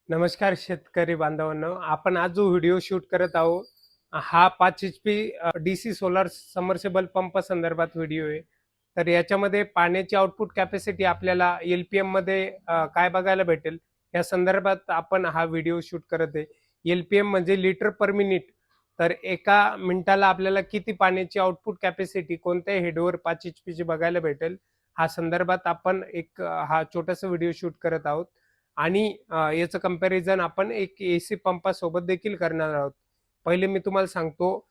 नमस्कार शेतकरी बांधवांनो, आपण आज जो व्हिडिओ शूट करत आहोत हा 5 HP DC solar submersible pump संदर्भात व्हिडिओ आहे. तर याच्यामध्ये पाण्याची आउटपुट कॅपॅसिटी आपल्याला LPM मध्ये काय बघायला भेटेल या संदर्भात आपण हा व्हिडिओ शूट करत आहे. LPM म्हणजे लिटर पर मिनिट. तर एका मिनिटाला आपल्याला किती पाण्याची आउटपुट कॅपॅसिटी कोणत्या हेडवर 5 HP ची बघायला भेटेल हा संदर्भात आपण हा छोटासा व्हिडिओ शूट करत आहोत. आणि याचं कंपॅरिझन आपण एक AC पंपासोबत देखील करणार आहोत. पहिले मी तुम्हाला सांगतो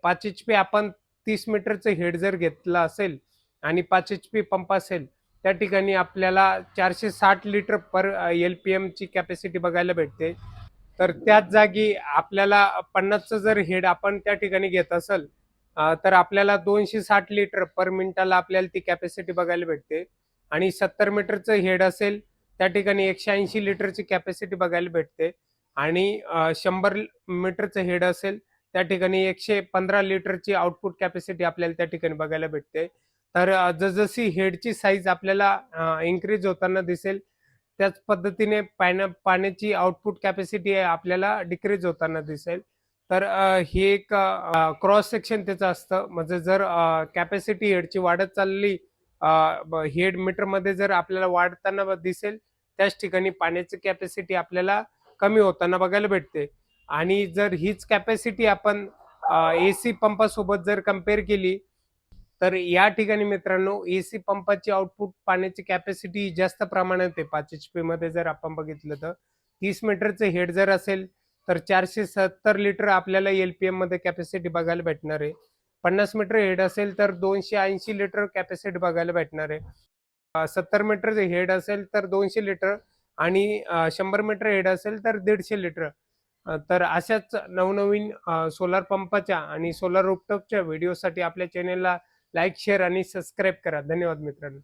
5 HP आपण 30 मीटरचं हेड जर घेतला असेल आणि 5 HP पंप असेल त्या ठिकाणी आपल्याला 460 लिटर पर LPM ची कॅपॅसिटी बघायला भेटते. तर त्याच जागी आपल्याला 50चं जर हेड आपण त्या ठिकाणी घेत असेल तर आपल्याला 260 लिटर पर मिनिटाला आपल्याला ती कॅपॅसिटी बघायला भेटते. आणि 70 मीटरचं हेड असेल त्या ठिकाणी 180 लिटरची कॅपॅसिटी बघायला भेटते. आणि 100 मीटरचं हेड असेल त्या ठिकाणी 115 लिटरची आउटपुट कॅपॅसिटी आपल्याला त्या ठिकाणी बघायला भेटते. तर जसजशी हेडची साईज आपल्याला इन्क्रीज होताना दिसेल त्याच पद्धतीने पाण्याची आउटपुट कॅपॅसिटी आपल्याला डिक्रीज होताना दिसेल. तर हे एक क्रॉस सेक्शन त्याचं असतं. म्हणजे जर कॅपॅसिटी हेडची वाढत चालली हेड मीटरमध्ये जर आपल्याला वाढताना दिसेल त्याच ठिकाणी पाण्याची कॅपॅसिटी आपल्याला कमी होताना बघायला भेटते. आणि जर हीच कॅपॅसिटी आपण AC पंपासोबत जर कंपेअर केली तर या ठिकाणी मित्रांनो AC पंपाची आउटपुट पाण्याची कॅपॅसिटी जास्त प्रमाणात आहे. 5 HP मध्ये जर आपण बघितलं तर 30 मीटरचं हेड जर असेल तर 470 लिटर आपल्याला LPM मध्ये कॅपॅसिटी बघायला भेटणार आहे. 50 मीटर हेड असेल तर 280 लिटर कॅपॅसिटी बघायला भेटणार आहे. 70 मीटरचं हेड असेल तर 200 लिटर आणि 100 मीटर हेड असेल तर 150 लिटर. तर अशाच नवनवीन सोलार पंपाच्या आणि सोलार रूफटॉपच्या व्हिडिओसाठी आपल्या चॅनेलला लाईक, शेअर आणि सबस्क्राईब करा. धन्यवाद मित्रांनो.